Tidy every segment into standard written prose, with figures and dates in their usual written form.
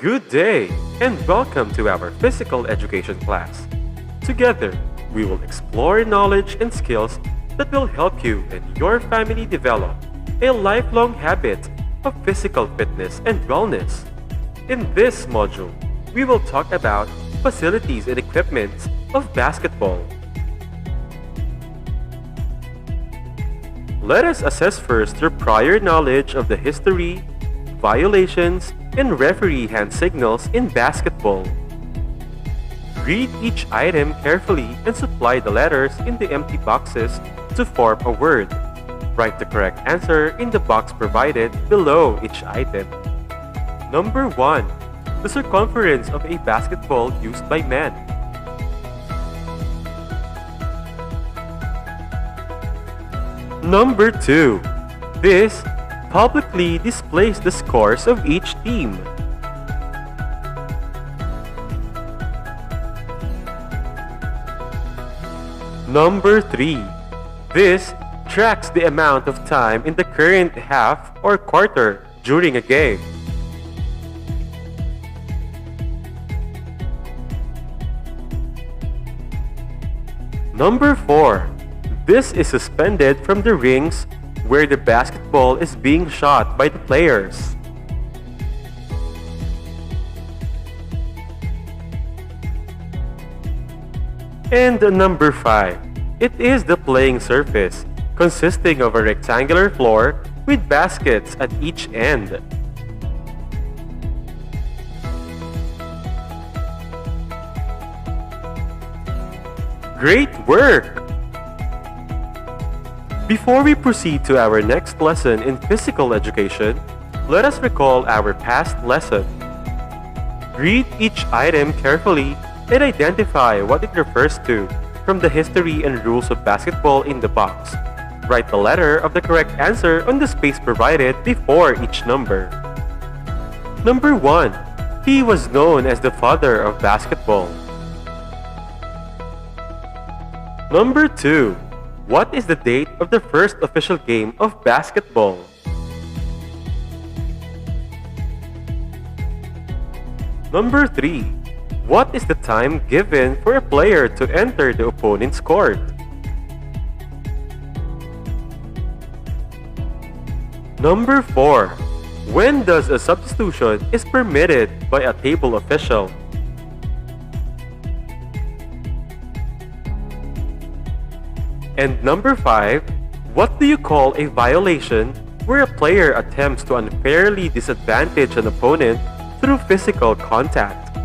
Good day and welcome to our physical education class. Together, we will explore knowledge and skills that will help you and your family develop a lifelong habit of physical fitness and wellness. In this module, we will talk about facilities and equipment of basketball. Let us assess first your prior knowledge of the history, violations, and referee hand signals in basketball. Read each item carefully and supply the letters in the empty boxes to form a word. Write the correct answer in the box provided below each item. Number 1. The circumference of a basketball used by men. Number 2. This publicly displays the scores of each team. Number 3. This tracks the amount of time in the current half or quarter during a game. Number 4. This is suspended from the rings where the basketball is being shot by the players. And number 5. It is the playing surface, consisting of a rectangular floor with baskets at each end. Great work! Before we proceed to our next lesson in physical education, let us recall our past lesson. Read each item carefully and identify what it refers to from the history and rules of basketball in the box. Write the letter of the correct answer on the space provided before each number. Number 1. He was known as the father of basketball. Number 2. What is the date of the first official game of basketball? Number 3. What is the time given for a player to enter the opponent's court? Number 4. When does a substitution is permitted by a table official? And number 5, what do you call a violation where a player attempts to unfairly disadvantage an opponent through physical contact?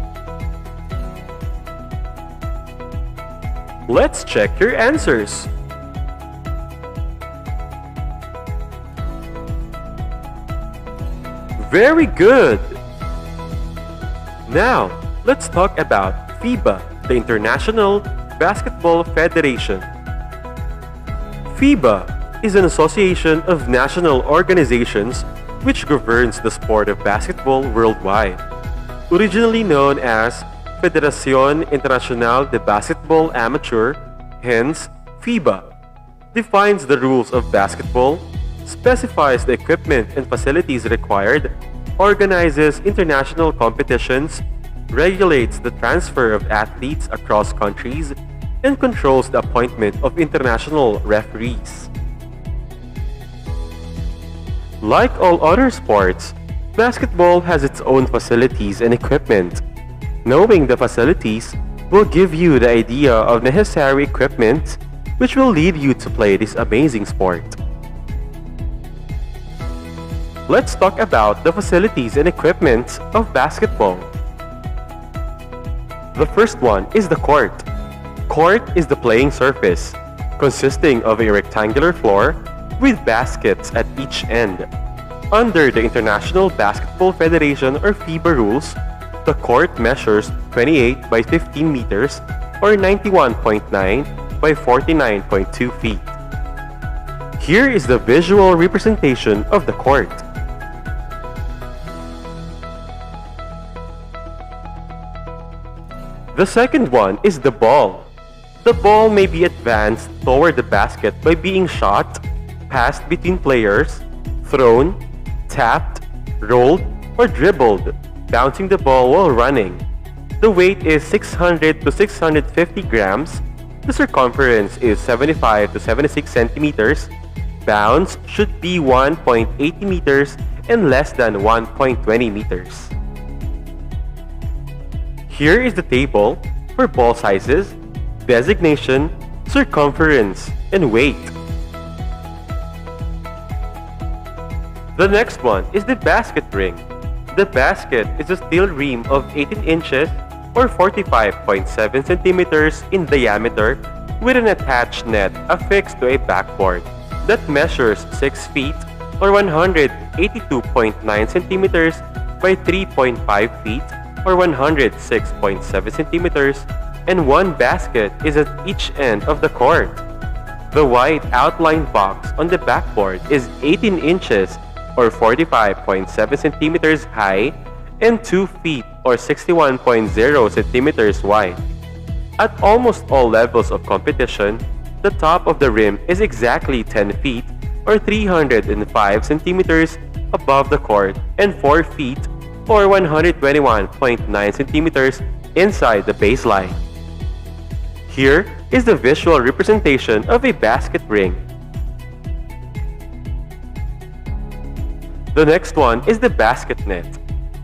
Let's check your answers. Very good! Now, let's talk about FIBA, the International Basketball Federation. FIBA is an association of national organizations which governs the sport of basketball worldwide. Originally known as Federación Internacional de Basketball Amateur, hence FIBA, defines the rules of basketball, specifies the equipment and facilities required, organizes international competitions, regulates the transfer of athletes across countries, and controls the appointment of international referees. Like all other sports, basketball has its own facilities and equipment. Knowing the facilities will give you the idea of necessary equipment which will lead you to play this amazing sport. Let's talk about the facilities and equipment of basketball. The first one is the court. Court is the playing surface, consisting of a rectangular floor with baskets at each end. Under the International Basketball Federation or FIBA rules, the court measures 28 by 15 meters or 91.9 by 49.2 feet. Here is the visual representation of the court. The second one is the ball. The ball may be advanced toward the basket by being shot, passed between players, thrown, tapped, rolled, or dribbled. bouncing the ball while running. The weight is 600 to 650 grams. The circumference is 75 to 76 centimeters. Bounds should be 1.80 meters and less than 1.20 meters. Here is the table for ball sizes, designation, circumference, and weight. The next one is the basket ring. The basket is a steel rim of 18 inches or 45.7 centimeters in diameter with an attached net affixed to a backboard that measures 6 feet or 182.9 centimeters by 3.5 feet or 106.7 centimeters, and one basket is at each end of the court. The white outline box on the backboard is 18 inches or 45.7 centimeters high and 2 feet or 61.0 centimeters wide. At almost all levels of competition, the top of the rim is exactly 10 feet or 305 centimeters above the court and 4 feet or 121.9 centimeters inside the baseline. Here is the visual representation of a basket ring. The next one is the basket net.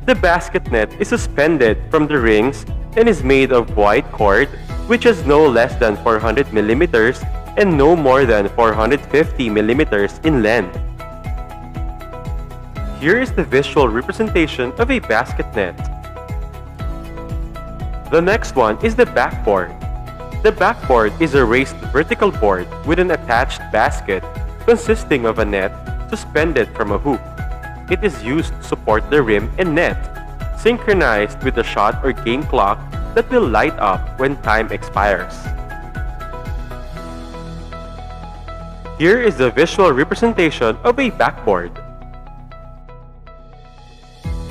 The basket net is suspended from the rings and is made of white cord which is no less than 400 millimeters and no more than 450 millimeters in length. Here is the visual representation of a basket net. The next one is the backboard. The backboard is a raised vertical board with an attached basket consisting of a net suspended from a hoop. It is used to support the rim and net, synchronized with the shot or game clock that will light up when time expires. Here is the visual representation of a backboard.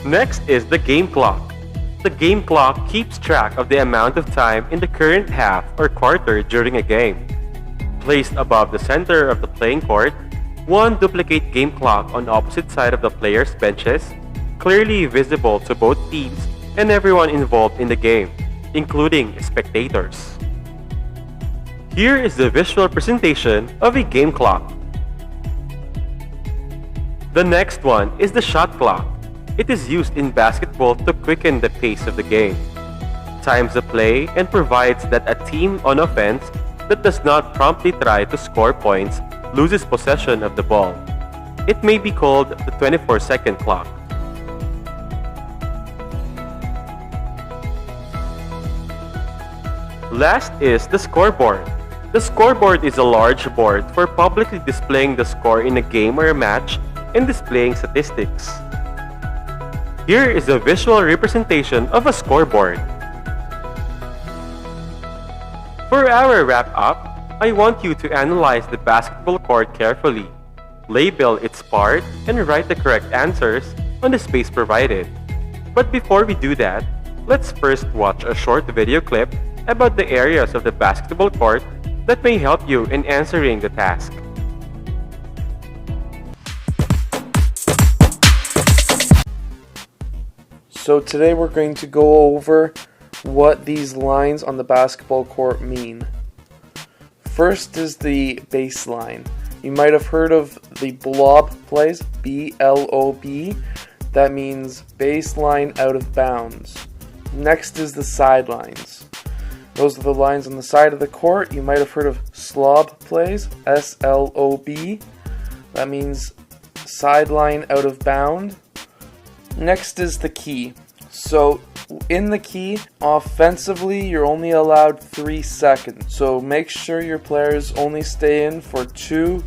Next is the game clock. The game clock keeps track of the amount of time in the current half or quarter during a game. Placed above the center of the playing court, one duplicate game clock on opposite side of the players' benches, clearly visible to both teams and everyone involved in the game, including spectators. Here is the visual presentation of a game clock. The next one is the shot clock. It is used in basketball to quicken the pace of the game, times the play, and provides that a team on offense that does not promptly try to score points loses possession of the ball. It may be called the 24-second clock. Last is the scoreboard. The scoreboard is a large board for publicly displaying the score in a game or a match and displaying statistics. Here is a visual representation of a scoreboard. For our wrap-up, I want you to analyze the basketball court carefully, label its part, and write the correct answers on the space provided. But before we do that, let's first watch a short video clip about the areas of the basketball court that may help you in answering the task. So today we're going to go over what these lines on the basketball court mean. First is the baseline. You might have heard of the blob plays, B-L-O-B. That means baseline out of bounds. Next is the sidelines. Those are the lines on the side of the court. You might have heard of slob plays, S-L-O-B. That means sideline out of bound. Next is the key. So in the key, offensively, you're only allowed 3 seconds. So make sure your players only stay in for 2,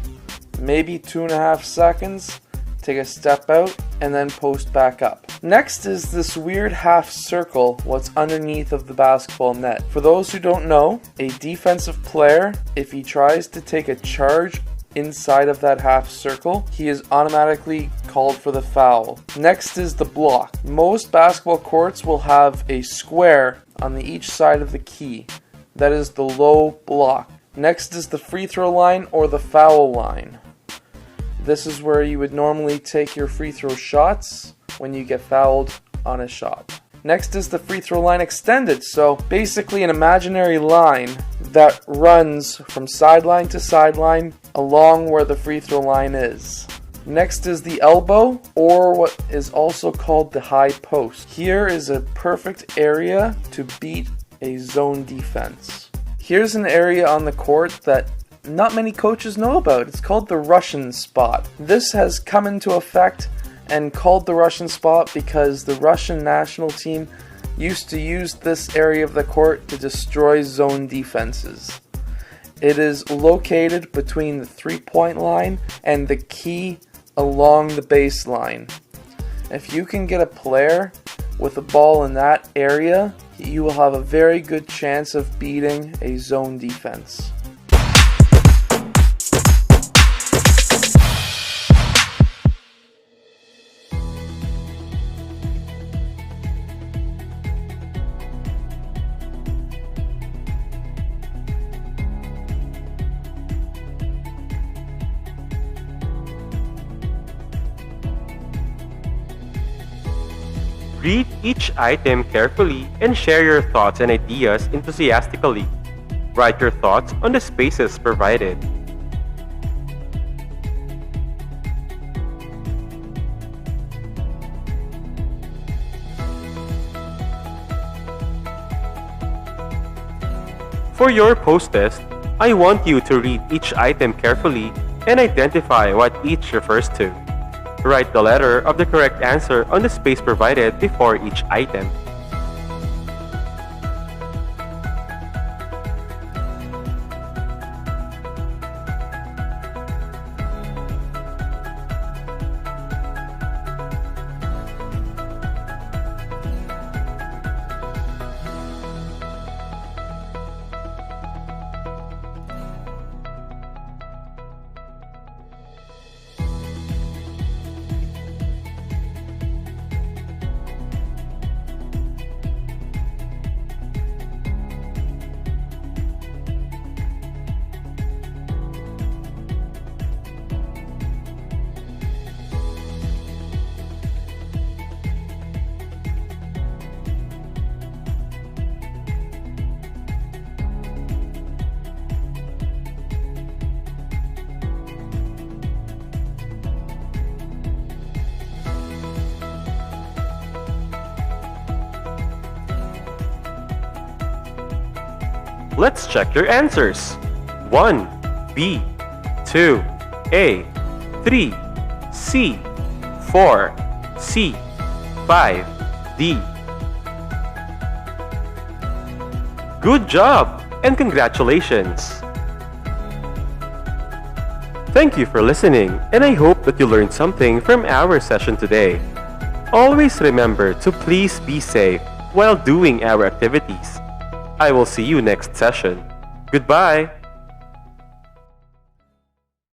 maybe 2.5 seconds. Take a step out and then post back up. Next is this weird half circle, what's underneath of the basketball net. For those who don't know, a defensive player, if he tries to take a charge inside of that half circle, he is automatically called for the foul. Next is the block. Most basketball courts will have a square on each side of the key. That is the low block. Next is the free throw line or the foul line. This is where you would normally take your free throw shots when you get fouled on a shot. Next is the free throw line extended. So basically an imaginary line that runs from sideline to sideline along where the free throw line is. Next is the elbow, or what is also called the high post. Here is a perfect area to beat a zone defense. Here's an area on the court that not many coaches know about. It's called the Russian spot. This has come into effect and called the Russian spot because the Russian national team used to use this area of the court to destroy zone defenses. It is located between the three-point line and the key along the baseline. If you can get a player with a ball in that area, you will have a very good chance of beating a zone defense. Read each item carefully and share your thoughts and ideas enthusiastically. Write your thoughts on the spaces provided. For your post-test, I want you to read each item carefully and identify what each refers to. Write the letter of the correct answer on the space provided before each item. Let's check your answers. 1. B. 2. A. 3. C. 4. C. 5. D. Good job and congratulations! Thank you for listening, and I hope that you learned something from our session today. Always remember to please be safe while doing our activities. I will see you next session. Goodbye!